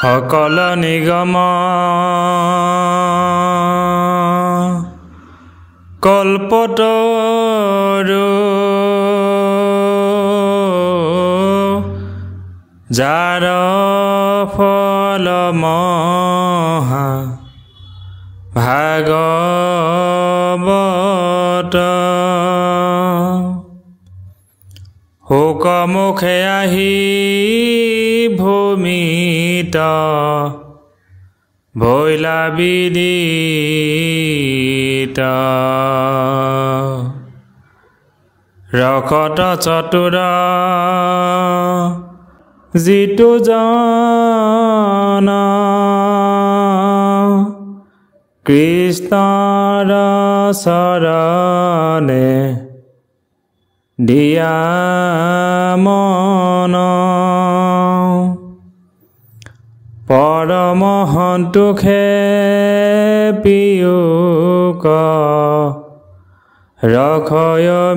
সকল নিগম কল্পতৰু যাৰ ফল মহা ভাগৱত শোকমুখে আহি ভূমিত ভৈলা বিদিত ৰখত চতুৰ যিটো জন কৃষ্ণৰ চৰণে দিয়া মন পৰম সন্তোষে পিয়ুক ৰখয়মিত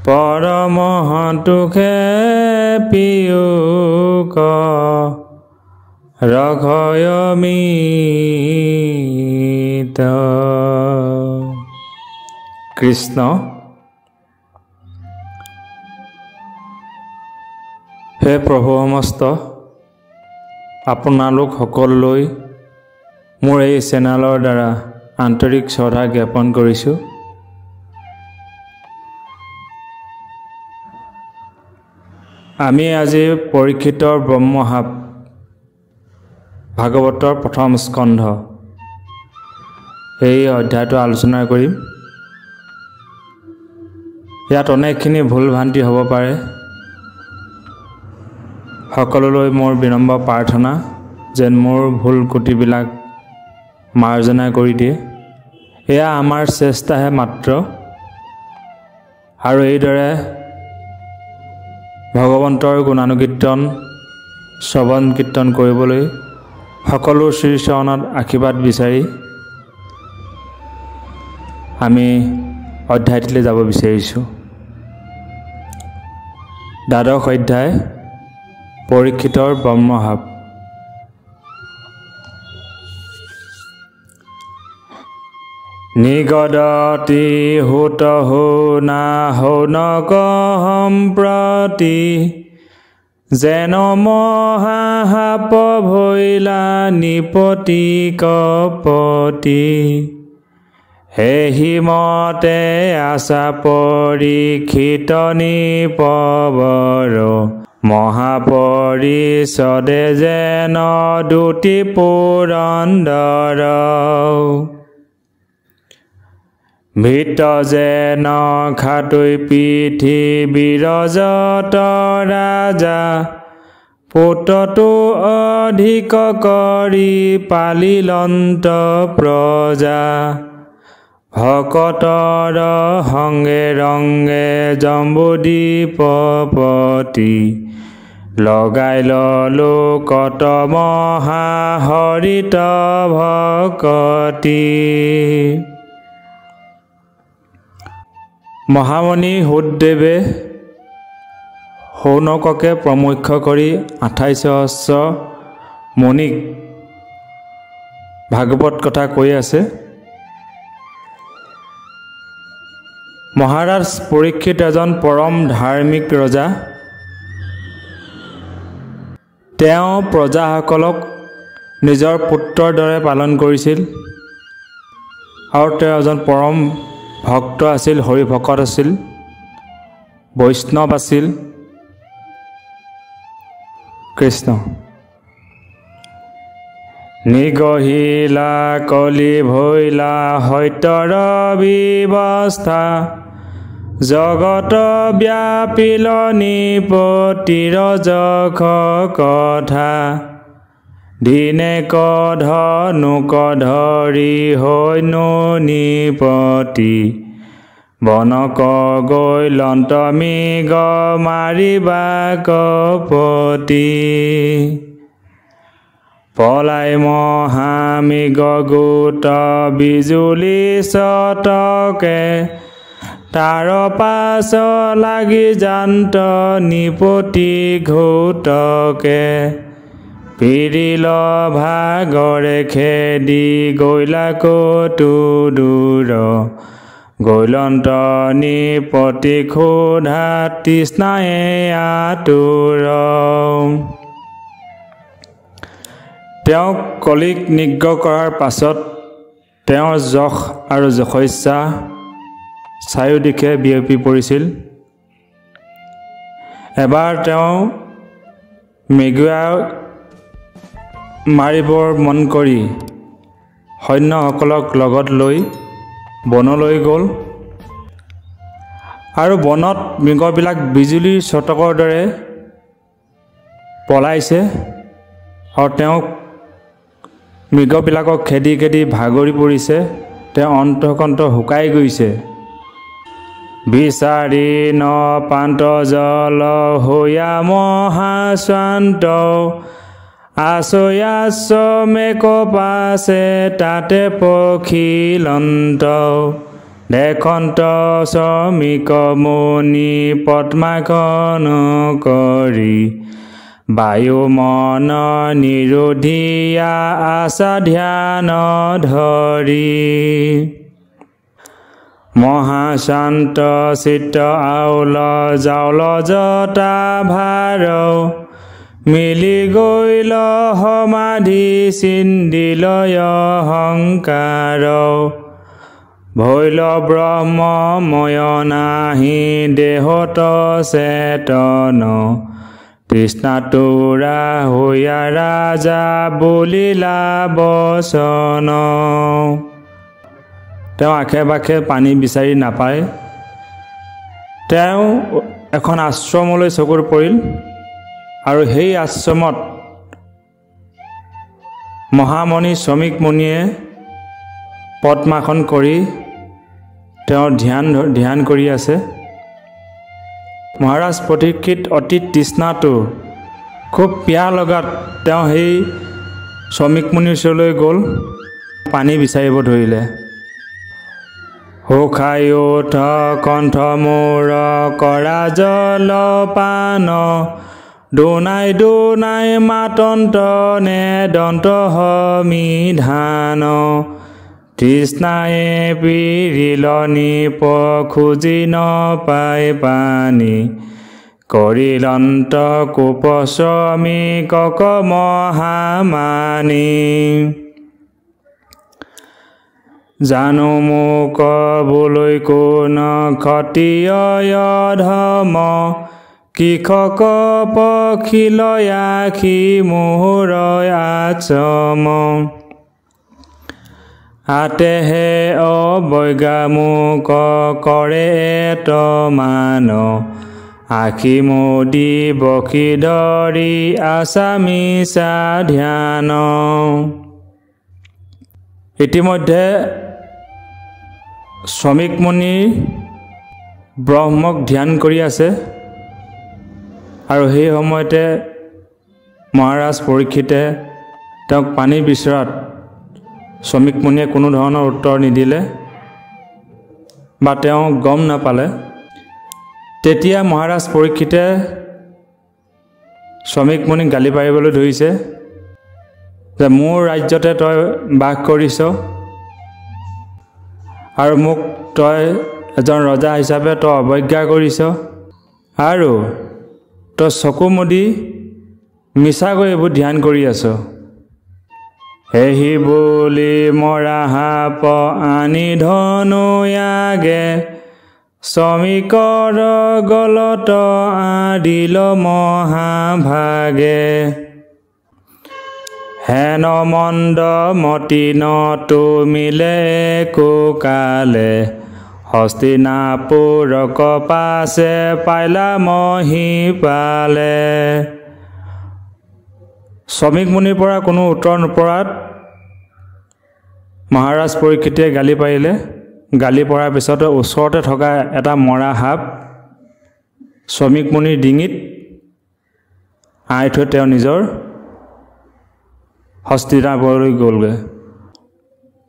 পৰম সন্তোষে পিয়ুক ৰখয়মিত। কৃষ্ণ হে প্ৰভু সমস্ত, আপোনালোক সকলোলৈ মোৰ এই চেনেলৰ দ্বাৰা আন্তৰিক শ্ৰদ্ধা জ্ঞাপন কৰিছোঁ। আমি আজি পৰীক্ষিতৰ ব্ৰহ্মশাপ ভাগৱতৰ প্ৰথম স্কন্ধ এই অধ্যায়টো আলোচনা কৰিম। ইয়াত অনেকখিনি ভুল ভ্ৰান্তি হ'ব পাৰে। সকলোলৈ মোৰ বিনম্ৰ প্ৰাৰ্থনা যেন মোৰ ভুল ত্ৰুটিবিলাক মাৰ্জনা কৰি দিয়ে। এয়া আমাৰ চেষ্টাহে মাত্ৰ, আৰু এইদৰে ভগৱন্তৰ গুণানুকীৰ্তন শ্ৰৱণ কীৰ্তন কৰিবলৈ সকলো শ্ৰীচৰণত আশীৰ্বাদ বিচাৰি আমি অধ্যায়টিলৈ যাব বিচাৰিছোঁ। দ্বাদশ অধ্যায় পৰীক্ষিতৰ ব্ৰহ্মশাপ। নিগদতি হুত হুনা হৌনক সম্প্ৰতি যেন মহাসাপ ভৈলা নিপতি কপতি হেহিমতে আশা পৰীক্ষিত নিপবৰ মহাপৰিষদে যেন দুটি পুৰন্দৰ ভিত যেন খাটৈ পৃথিৱীৰ যত ৰাজা পুতটো অধিক কৰি পালিলন্ত প্ৰজা ভকতৰ সংগে ৰংগে জম্বুদ্বীপপতি লগাই ললো কত মহা হৰিত ভকতি। মহামণি সুতদেৱে শৌনককে প্ৰমুখ্য কৰি 28,000 মুনিক ভাগৱত কথা কৈ আছে। মহাৰাজ পৰীক্ষিত এজন পৰম ধাৰ্মিক ৰজা। তেওঁ প্ৰজাসকলক নিজৰ পুত্ৰৰ দৰে পালন কৰিছিল, আৰু তেওঁ এজন পৰম ভক্ত আছিল, হৰি ভকত আছিল, বৈষ্ণৱ আছিল। কৃষ্ণ নিগহিলা কলি ভৈলা সত্যৰ ব্যৱস্থা জগত ব্যাপিল নিপতিৰ যখ কথা দিনে কধনু কধৰি হৈনো নিপতি বনক গৈ লন্ত মৃগ মাৰিবা কপতি পলাই মহামৃগ গোট বিজুলি চটকে তাৰ পাছ লাগি জান্ত নিপতি ঘোটকে পিৰিল ভাগৰে খেদি গৈলা কতো দূৰ গৈলন্ত নিপতি ক্ষুধা তৃষ্ণায়ে আতুৰ তেওঁক কলিক নিগ্ৰহ কৰাৰ পাছত তেওঁৰ যশ আৰু যশস্যা চাৰিওদিশে বিয়পি পৰিছিল। এবাৰ তেওঁ মৃগয়া মাৰিবৰ মন কৰি সৈন্যসকলক লগত লৈ বনলৈ গ'ল আৰু বনত মৃগবিলাক বিজুলীৰ চটকৰ দৰে পলাইছে আৰু তেওঁক মৃগবিলাকক খেদি খেদি ভাগৰি পৰিছে। তেওঁ অন্তঃকণ্ঠ শুকাই গৈছে। বিচাৰি ন পান্ত জল হৈয়া মহাশ্ৰান্ত আশ্ৰয়াশ্ৰমেক পাছে তাতে পখিলন্ত দেখন্ত শ্ৰমিক মুনি পদ্মাখন কৰি বায়ু মন নিৰোধিয়া আশা ধ্যান ধৰি মহাশান্ত চিত্ত আউল জাউল জটা ভাৰ মিলি গৈল সমাধি চিন্দিলয় অহংকাৰ ভৈল ব্ৰহ্মময় নাহি দেহত চেতন তৃষ্ণাতুৰা হৈয়া ৰাজা বলিলা বচন তেওঁ আশে পাশে পানী বিচাৰি নাপায়। তেওঁ এখন আশ্ৰমলৈ চকুৰ পৰিল আৰু সেই আশ্ৰমত মহামণি শ্ৰমিক মুনিয়ে পদ্মাসন কৰি তেওঁৰ ধ্যান কৰি আছে। মহাৰাজ পৰীক্ষিত অতি তৃষ্ণাটো খুব পিয়াহ লগাত তেওঁ সেই শ্ৰমিক মুনিৰ ওচৰলৈ গ'ল, পানী বিচাৰিব ধৰিলে। শুকাই উঠ কণ্ঠ মোৰ কৰা জলপান দুনাই দুনাই মাতন্ত নে দন্ত সমিধান তৃষ্ণায়ে পিৰিল নিপ খুজি নপাই পানী কৰিলন্ত কোপ শ্ৰমিকক মহামানী জানো মোক বোলৈ কোন ক্ষত্ৰিয় ধৰ্ম কৃষক পখিলয়াখি মোহৰ আশ্ৰম আতেহে অবজ্ঞা মোক কৰে এতমান আখি মুদি বকি ধৰি আশা মিছা ধ্যান। ইতিমধ্যে শ্ৰমিক মুনি ব্ৰহ্মক ধ্যান কৰি আছে আৰু সেই সময়তে মহাৰাজ পৰীক্ষিতে তেওঁক পানী বিচৰাত শ্ৰমিক মুনিয়ে কোনো ধৰণৰ উত্তৰ নিদিলে বা তেওঁ গম নাপালে। তেতিয়া মহাৰাজ পৰীক্ষিতে শ্ৰমিক মুনিক গালি পাৰিবলৈ ধৰিছে যে মোৰ ৰাজ্যতে তই বাস কৰিছ আৰু মোক তই এজন ৰজা হিচাপে তই অৱজ্ঞা কৰিছ আৰু তই চকু মুদি মিছাকৈ এইবোৰ ধ্যান কৰি আছ। সেহি বুলি মৰা সাপ আনি ধনুয়াগে শ্ৰমিকৰ গলত আদিল মহাভাগে হেন মন্দ মতি নতু মিলে কোকালে হস্তিনাপুৰক পাছে পাইলা মহিপালে। শ্ৰমিক মুনিৰ পৰা কোনো উত্তৰ নপৰাত মহাৰাজ পৰীক্ষিতে গালি পাৰিলে। গালি পৰাৰ পিছতে ওচৰতে থকা এটা মৰা সাপ শ্ৰমিক মুনিৰ ডিঙিত আঁই থৈ তেওঁ নিজৰ হস্তিনাপুৰলৈ গ'লগৈ।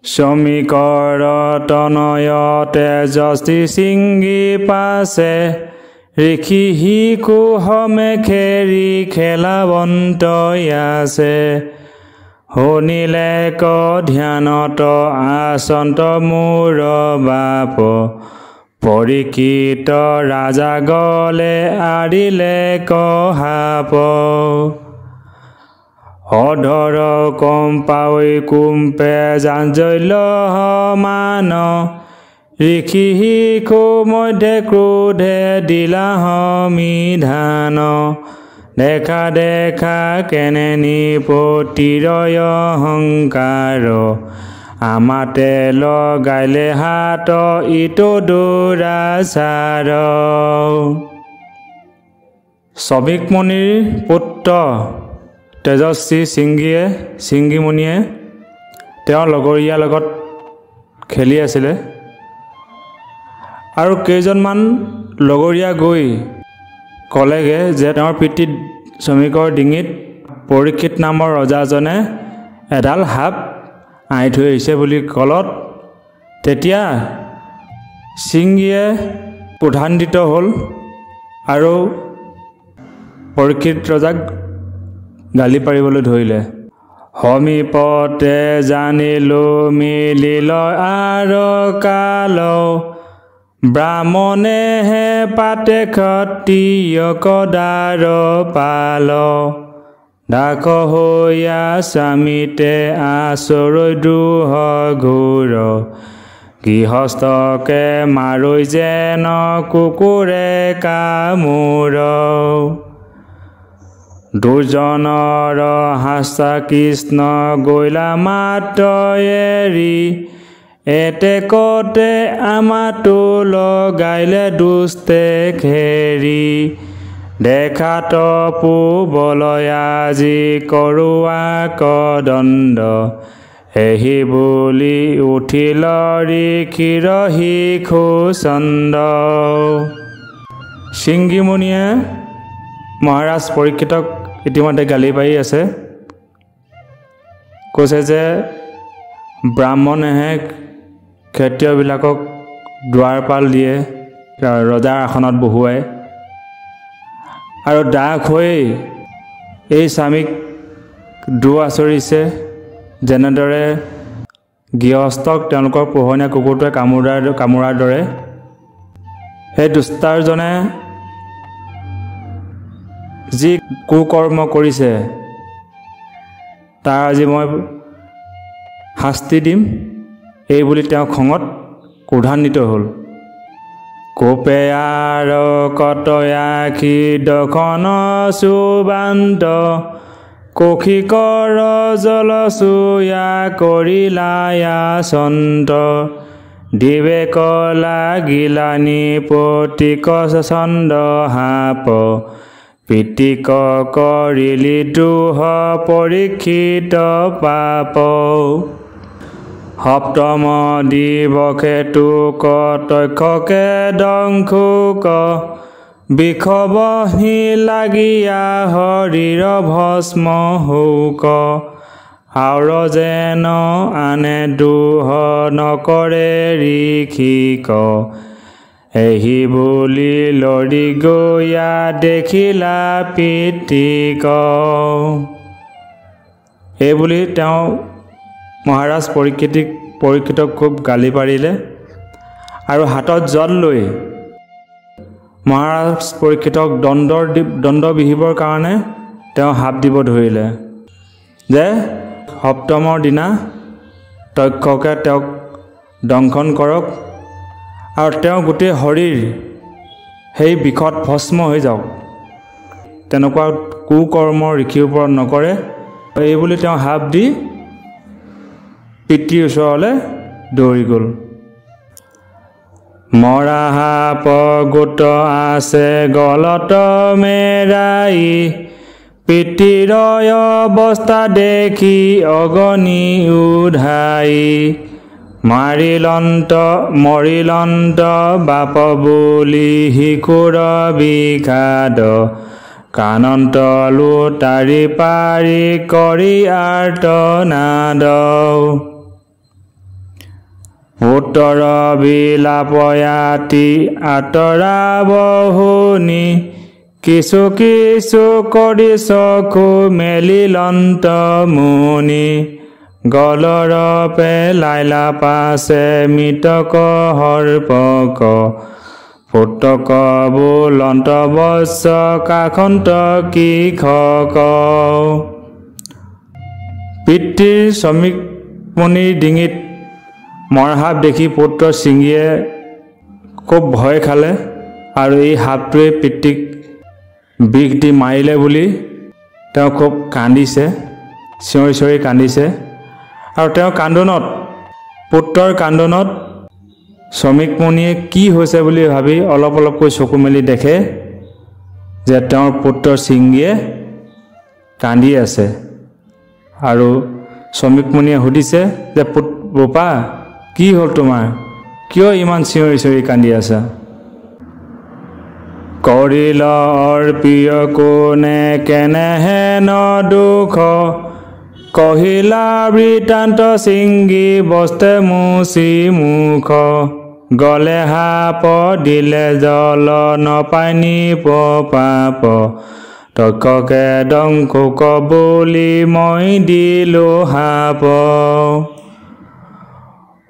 শ্ৰমিকৰ তনয় তেজস্বী ছিংগি পাছে ঋষি শিশু সমেখেৰি খেলাবন্ত আছে শুনিলে ক ধ্যানত আচন্ত মূৰ বাপ পৰীক্ষিত ৰাজা গলে আৰিলে কহাপ অধৰ কম্পাৱৈ কুম্পে জাঞ্জল্য সমান ঋষি শিশু মধ্যে ক্ৰোধে দিলা সমিধান দেখা দেখা কেনে নিপতিৰয় অহংকাৰ আমাতে লগাইলে হাত ইটো দুৰাচাৰ শ্ৰমিকমণিৰ পুত্ৰ তেজস্বী ছিংগিমণিয়ে তেওঁৰ লগৰীয়াৰ লগত খেলি আছিলে আৰু কেইজনমান লগৰীয়া গৈ কলেগে যে তেওঁৰ পিতৃ শ্ৰমিকৰ ডিঙিত পৰীক্ষিত নামৰ ৰজাজনে এডাল সাপ আঁৰি থৈ আহিছে বুলি কলত তেতিয়া ছিংগিয়ে ক্ৰোধান্বিত হ'ল আৰু পৰীক্ষিত ৰজাক গালি পাৰিবলৈ ধৰিলে সমীপতে জানিলো মিলিল আৰু কাল ব্ৰাহ্মণেহে পাতে ক্ষত্ৰিয়ক দাৰ পাল দাস হৈয়া স্বামীতে আচৰৈ দ্ৰোহ ঘোৰ গৃহস্থকে মাৰৈ যেন কুকুৰে কামোৰ দুৰ্জনৰ হাস্তা কৃষ্ণ গৈলা মাত্ৰ এৰি এতেকতে আমাতো লগাইলে দুষ্টে খেৰি দেখাত পুবলৈ আজি কৰোৱা কদণ্ড এহি বুলি উঠিল ঋষিৰ শিশু চন্দ ছিংগিমণিয়ে মহাৰাজ পৰীক্ষিতক ইতিমধ্যে গালি পাৰি আছে কৈছে যে ব্ৰাহ্মণেহে ক্ষত্ৰিয়বিলাকক দুৱাৰপাল দিয়ে ৰজাৰ আসনত বহুৱাই আৰু দাস হৈ এই স্বামীক দু আচৰিছে যেনেদৰে গৃহস্থক তেওঁলোকৰ পোহনীয়া কুকুৰটোৱে কামোৰাৰ দৰে সেই দুষ্টাৰজনে যি কুকৰ্ম কৰিছে তাৰ আজি মই শাস্তি দিম এই বুলি তেওঁ খঙত ক্ৰোধান্বিত হ'ল কোপে আৰু কটয়াখি দখন সুবান্ত কৌশিকৰ জলচুয়া কৰিলায়া চন্ত দিবেক লাগিলানি পতিক চন্দ সাপ পিতিক কৰিলি দ্ৰোহ পৰীক্ষিত পাপ সপ্তম দিৱসে তোক তক্ষকে দংশুক বিষবহি লাগিয়া শৰীৰ ভস্ম হৌক আৰু যেন আনে দ্ৰোহ নকৰে ঋষিক এহি বুলি লৰি গৈয়া দেখিলা পিতৃক এই বুলি তেওঁ মহাৰাজ পৰীক্ষিতক খুব গালি পাৰিলে আৰু হাতত জল লৈ মহাৰাজ পৰীক্ষিতক দণ্ড বিহিবৰ কাৰণে তেওঁ শাপ দিব ধৰিলে যে সপ্তমৰ দিনা তক্ষকে তেওঁক দংশন কৰক আৰু তেওঁ গোটেই শৰীৰ সেই বিষত ভস্ম হৈ যাওক তেনেকুৱা কুকৰ্ম ঋষিৰ ওপৰত নকৰে এই বুলি তেওঁ শাপ দি পিতৃৰ ওচৰলৈ দৌৰি গ'ল মৰা সাপ গোট আছে গলত মেৰাই পিতৃৰ অৱস্থা দেখি অগনি উধাই মৰিলন্ত বাপ বুলি শিশুৰ বিষাদ কানন্ত লুটাৰি পাৰি কৰি আৰ্তনাদ উত্তৰ বিলাপয়াতি আঁতৰাব শুনি কিছু কিছু কৰি চকু মেলি লন্ত মুনি গলৰ পেলাইলা পাছে মৃতক সৰ্পক ফুটক বুলন্ত বৎস কাখন্ত কি খক পিতৃৰ শ্ৰমিক মুনিৰ ডিঙিত মৰসাপ দেখি পুত্ৰ সিংহীয়ে খুব ভয় খালে আৰু এই সাপটোৱে পিতৃক বিষ দি মাৰিলে বুলি তেওঁ খুব কান্দিছে চিঞৰি চিঞৰি কান্দিছে আৰু তেওঁ কান্দোনত পুত্ৰৰ কান্দোনত শ্ৰমিক মুনিয়ে কি হৈছে বুলি ভাবি অলপ অলপকৈ চকু মেলি দেখে যে তেওঁৰ পুত্ৰ সিংহীয়ে কান্দি আছে আৰু শ্ৰমিক মুনিয়ে সুধিছে যে বোপা কি হ'ল তোমাৰ কিয় ইমান চিঞৰি চিঞৰি কান্দি আছা কৰিল অৰ্পিয় কোনে কেনেহেন দুখ কহিলা বৃত্তান্ত সিংহী বস্তে মুচি মুখ গলে সাপ দিলে জল নপাই নিপ পাপ তক্ষকে দংখুক বুলি মই দিলো সাপ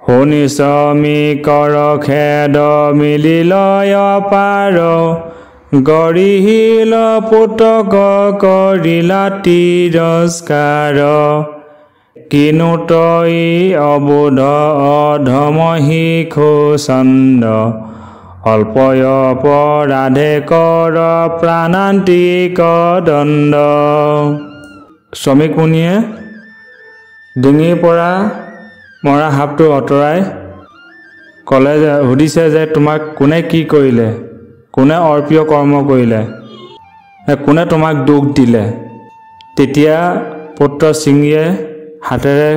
শুনি শ্ৰমিকৰ খেদ মিলিল অপাৰ গৰিহিল পুতক কৰিলা তিৰস্কাৰ কিনো তই অবোধ অধম শিশু চন্দ অল্পয় অপৰাধে কৰ প্ৰাণান্তিক দণ্ড শ্ৰমিক মুনিয়ে ডিঙিৰ পৰা মৰা সাপটো আঁতৰাই ক'লে যে সুধিছে যে তোমাক কোনে কি কৰিলে কোনে অৰ্পিয় কৰ্ম কৰিলে কোনে তোমাক দুখ দিলে তেতিয়া পুত্ৰ সিংহীয়ে হাতেৰে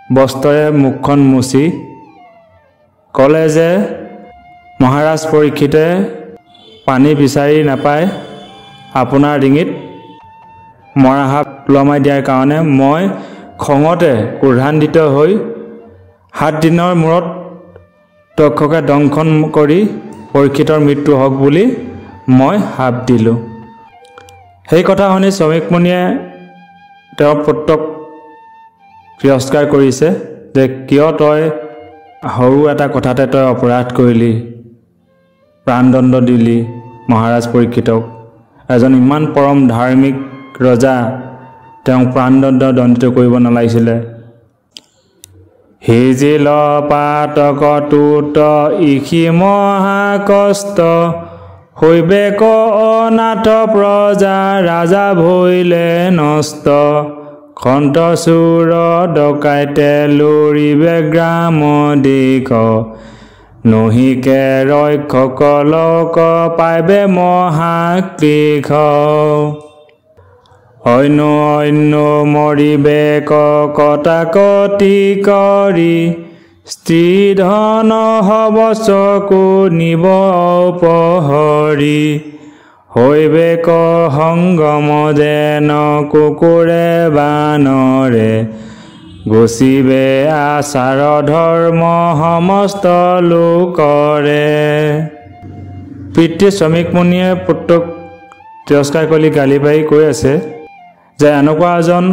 বস্ত্ৰৰে মুখখন মুচি ক'লে যে মহাৰাজ পৰীক্ষিতে পানী বিচাৰি নাপায় আপোনাৰ ডিঙিত মৰা সাপ ওলমাই দিয়াৰ কাৰণে মই খঙতে ক্ৰোধান্বিত হৈ 7 দিনৰ মূৰত তক্ষকে দংশন কৰি পৰীক্ষিতৰ মৃত্যু হওক বুলি মই সাপ দিলোঁ সেই কথা শুনি শ্ৰমিক মুনিয়ে তেওঁৰ পুত্ৰক তিৰস্কাৰ কৰিছে যে কিয় তই সৰু এটা কথাতে তই অপৰাধ কৰিলি প্ৰাণদণ্ড দিলি মহাৰাজ পৰীক্ষিতক এজন ইমান পৰম ধাৰ্মিক ৰজা তেওঁক প্ৰাণদণ্ড দণ্ডিত কৰিব নালাগিছিলে হিজিল পাতক তুত ইখি মহা কষ্ট হৈবে ক অনাথ প্ৰজা ৰাজা ভৈলে নষ্ট খন্ত চুৰ ডকাইতে লৰিবে গ্ৰাম দিশ নহিকে ৰক্ষকলক পাইবে মহাকৃষ অন্য অন্য মৰিবে কটাকটি কৰি স্ত্ৰী ধন হব চকু নিব অপহৰি হৈবে ক সংগম যেন কুকুৰে বানৰে গুচিবে আচাৰ ধৰ্ম সমস্ত লোকৰে পিতৃ শ্ৰমিক মুনিয়ে পুত্ৰক তিৰস্কাৰ কৰি গালি পাৰি কৈ আছে যে এনেকুৱা এজন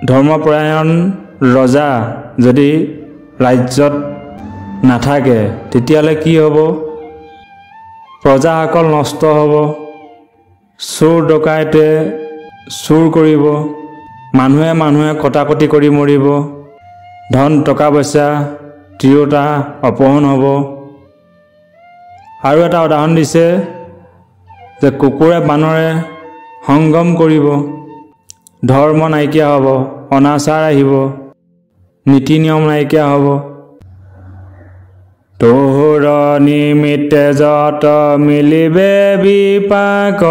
ধৰ্মপৰায়ণ ৰজা যদি ৰাজ্যত নাথাকে তেতিয়াহ'লে কি হ'ব প্ৰজাসকল নষ্ট হ'ব চোৰ ডকাইতে চুৰ কৰিব মানুহে মানুহে কটাকটি কৰি মৰিব ধন টকা পইচা তিৰোতা অপহৰণ হ'ব আৰু এটা উদাহৰণ দিছে যে কুকুৰে বানৰে সংগম কৰিব ধৰ্ম নাইকিয়া হ'ব অনাচাৰ আহিব নীতি নিয়ম নাইকিয়া হ'ব তোৰ নিমিত্তে যত মিলিবে বিপাক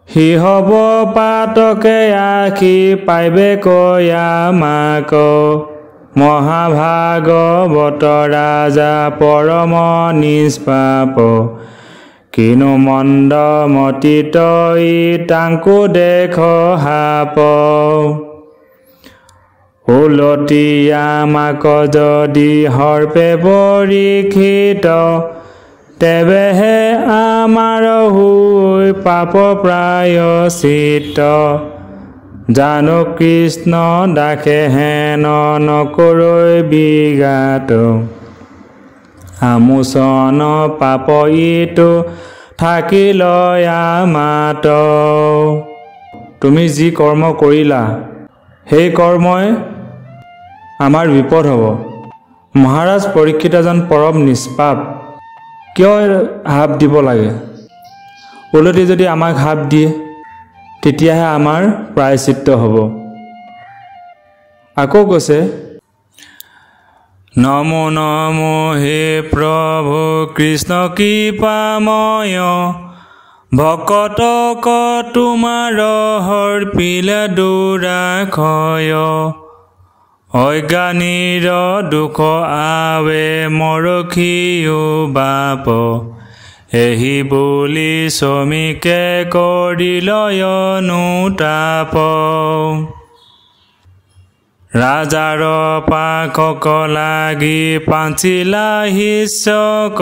হি হব পাতকে আখি পাইবে কয়া মাক মহাভাগৱত ৰাজা পৰম নিষ্পাপ কিনো মন্দ মতি তই তাংকু দেখ সাপ উলটি আমাক যদি সৰ্পে পৰীক্ষিত তেবেহে আমাৰ হৈ পাপ প্ৰায়শ্চিত্ত জানো কৃষ্ণ দাসে হেন নকৰৈ বিঘাত আমোচন পাপ ইটো থাকিল আমাত তুমি যি কৰ্ম কৰিলা সেই কৰ্মই আমাৰ বিপদ হ'ব মহাৰাজ পৰীক্ষিত এজন পৰম নিষ্পাপ কিয় হাপ দিব লাগে উলটি যদি আমাক হাপ দিয়ে তেতিয়াহে আমাৰ প্ৰায়শ্চিত্ত হ'ব আকৌ কৈছে নমো নমো হে প্ৰভু কৃষ্ণ কৃপাময় ভকতক তোমাৰ সৰ্পিলে দুৰাক্ষয় অজ্ঞানীৰ দুখ আৱে মৰখিও বাপ এহি বুলি শ্ৰমিকে কৰিলয় অনুতাপ ৰাজাৰ পাখক লাগি পাঞ্চিলা শিষ্যক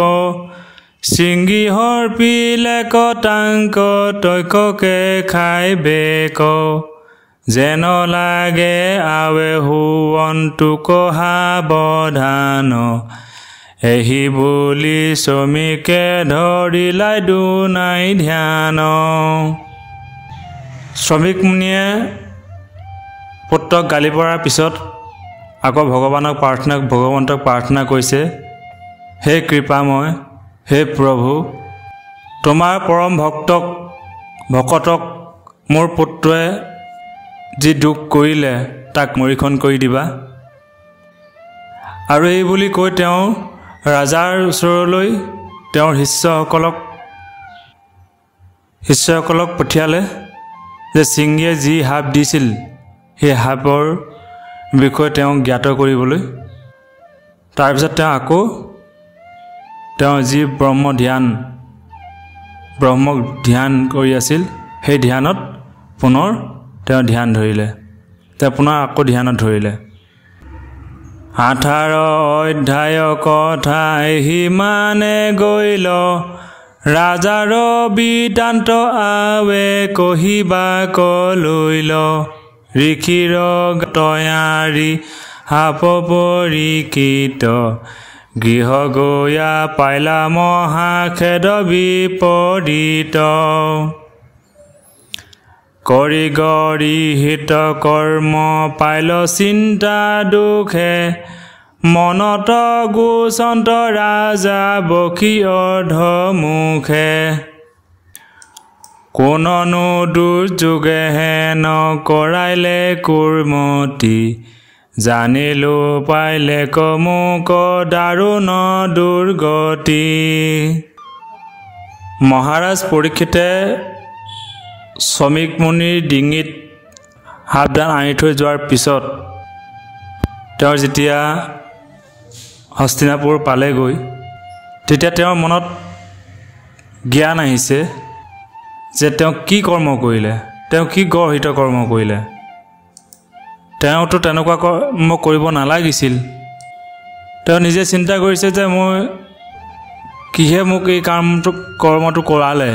শৃংগী সৰ্পিলে কটাংক তক্ষকে খাই বেক যেন লাগে আৱে হুৱন্তুক সাৱধান এহি বুলি শ্ৰমিকে ধৰিলাই দুনাই ধ্যান শ্ৰমিক মুনিয়ে পুত্ৰক গালি পৰাৰ পিছত আকৌ ভগৱন্তক প্ৰাৰ্থনা কৰিছে হে কৃপাময় হে প্ৰভু তোমাৰ পৰম ভকতক মোৰ পুত্ৰই যি দুখ কৰিলে তাক মৰিখন কৰি দিবা আৰু এই বুলি কৈ তেওঁ ৰাজাৰ ওচৰলৈ তেওঁৰ শিষ্যসকলক পঠিয়ালে যে সিংহীয়ে যি হাপ দিছিল সেই হাপৰ বিষয়ে তেওঁ জ্ঞাত কৰিবলৈ তাৰপিছত তেওঁ আকৌ তেওঁ যি ব্ৰহ্মক ধ্যান কৰি আছিল সেই ধ্যানত পুনৰ তেওঁ ধ্যান ধৰিলে তেওঁ পুনৰ আকৌ ধ্যানত ধৰিলে 18 অধ্যায় কথা সিমানে গৈল ৰাজাৰ বিতান্ত আৱে কহিবা কলৈল ঋষিৰ তয়াৰী সাপ পৰীক্ষিত গৃহ গয়া পাইলা মহাখেদ বিপৰীত কৰি গৰিহিত কৰ্ম পাইল চিন্তা দুখে মনত গোচন্ত ৰাজা বকি অধমুখে কোননো দুৰ্যোগে হেন কৰাইলে কুৰ্মতি জানিলো পাইলে কমুক দাৰুণ দুৰ্গতি মহাৰাজ পৰীক্ষিতে শ্ৰমিক মুনিৰ ডিঙিত সাৱধান আনি থৈ যোৱাৰ পিছত তেওঁ যেতিয়া হস্তিনাপুৰ পালেগৈ তেতিয়া তেওঁৰ মনত জ্ঞান আহিছে যে তেওঁ কি কৰ্ম কৰিলে তেওঁ কি গৰ্হিত কৰ্ম কৰিলে তেওঁতো তেনেকুৱা কৰ্ম কৰিব নালাগিছিল তেওঁ নিজে চিন্তা কৰিছে যে মই কিহে মোক এই কৰ্মটো কৰালে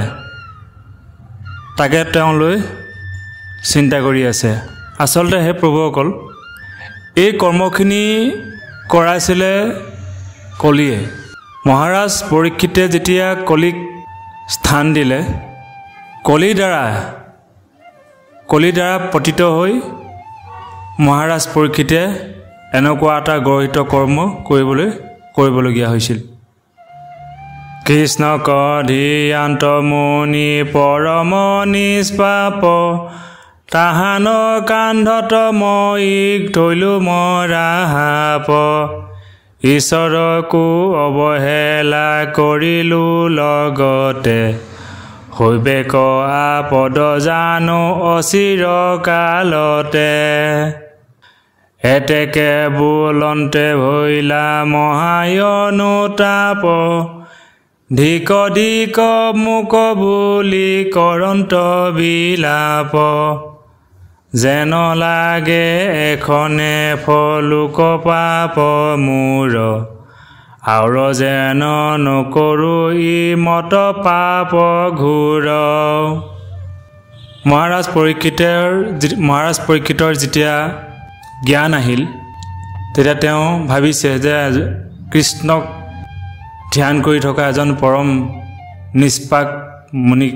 তাকে তেওঁ লৈ চিন্তা কৰি আছে আচলতে হে প্ৰভুসকল এই কৰ্মখিনি কৰাইছিলে কলিয়ে মহাৰাজ পৰীক্ষিতে যেতিয়া কলিক স্থান দিলে কলিৰ দ্বাৰা পতিত হৈ মহাৰাজ পৰীক্ষিতে এনেকুৱা এটা গৰ্হিত কৰ্ম কৰিবলগীয়া হৈছিল কৃষ্ণ কধিয়ান্ত মুনি পৰম নিষ্পাপ তাহান কান্ধত মই থৈলো মৰা সাপ ঈশ্বৰকো অৱহেলা কৰিলো লগতে হৈবেক আপদ জানো অচিৰ কালতে এতেকে বুলন্তে ভৈলা মহায়নুতাপ ধিক ধিক মোক বুলি কৰন্ত বিলাপ যেন লাগে এখনে ফলুক পাপ মোৰ আউৰ যেন নকৰো ই মত পাপ ঘূৰ মহাৰাজ পৰীক্ষিতৰ যেতিয়া জ্ঞান আহিল তেতিয়া তেওঁ ভাবিছে যে কৃষ্ণক ধ্যান কৰি থকা এজন পৰম নিষ্পাক মুনিক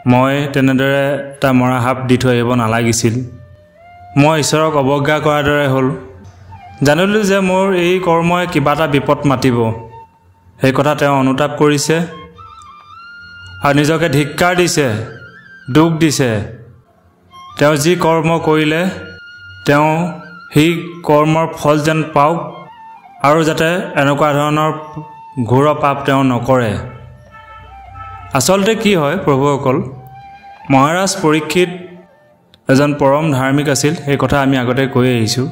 মই তেনেদৰে এটা মৰা সাপ দি থৈ আহিব নালাগিছিল মই ঈশ্বৰক অৱজ্ঞা কৰাৰ দৰে হ'ল জানিলোঁ যে মোৰ এই কৰ্মই কিবা এটা বিপদ মাতিব সেই কথা তেওঁ অনুতাপ কৰিছে আৰু নিজকে ধিক্কাৰ দিছে দুখ দিছে তেওঁ যি কৰ্ম কৰিলে তেওঁ সেই কৰ্মৰ ফল যেন পাওক আৰু যাতে এনেকুৱা ধৰণৰ ঘোৰ পাপ তেওঁ নকৰে আচলতে কি হয় প্ৰভুসকল মহাৰাজ পৰীক্ষিত এজন পৰম ধাৰ্মিক আছিল এই কথা আমি আগতে কৈ আহিছোঁ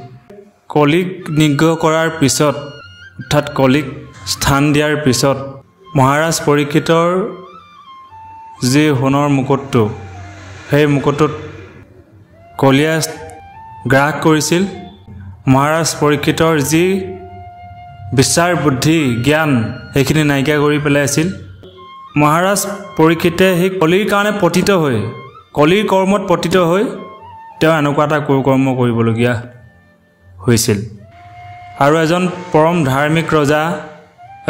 কলিক নিগ্ৰহ কৰাৰ পিছত অৰ্থাৎ কলিক স্থান দিয়াৰ পিছত মহাৰাজ পৰীক্ষিতৰ যি সোণৰ মুকুটটো সেই মুকুটটোত কলিয়া গ্ৰাস কৰিছিল মহাৰাজ পৰীক্ষিতৰ যি বিচাৰ বুদ্ধি জ্ঞান সেইখিনি নাইকিয়া কৰি পেলাইছিল মহাৰাজ পৰীক্ষিতে সেই কলিৰ কাৰণে পতিত হৈ কলিৰ কৰ্মত পতিত হৈ তেওঁ এনেকুৱা এটা কৰ্ম কৰিবলগীয়া হৈছিল আৰু এজন পৰম ধাৰ্মিক ৰজা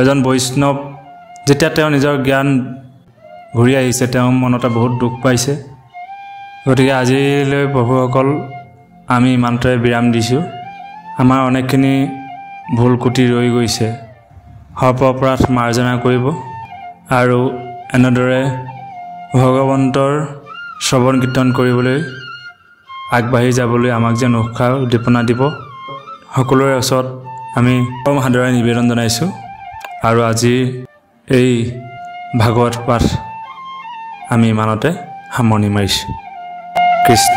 এজন বৈষ্ণৱ যেতিয়া তেওঁ নিজৰ জ্ঞান ঘূৰি আহিছে তেওঁ মনতে বহুত দুখ পাইছে গতিকে আজিলৈ প্ৰভুসকল আমি ইমানতে বিৰাম দিছোঁ আমাৰ অনেকখিনি ভুল কুটি ৰৈ গৈছে সৰ্প অপৰাধ মাৰ্জনা কৰিব আৰু এনেদৰে ভগৱন্তৰ শ্ৰৱণ কীৰ্তন কৰিবলৈ আগবাঢ়ি যাবলৈ আমাক যেন উৎসাহ উদ্দীপনা দিব সকলোৰে ওচৰত আমি পৰম সাদৰে নিবেদন জনাইছোঁ আৰু আজি এই ভাগৱত পাঠ আমি ইমানতে সামৰণি মাৰিছোঁ কৃষ্ণ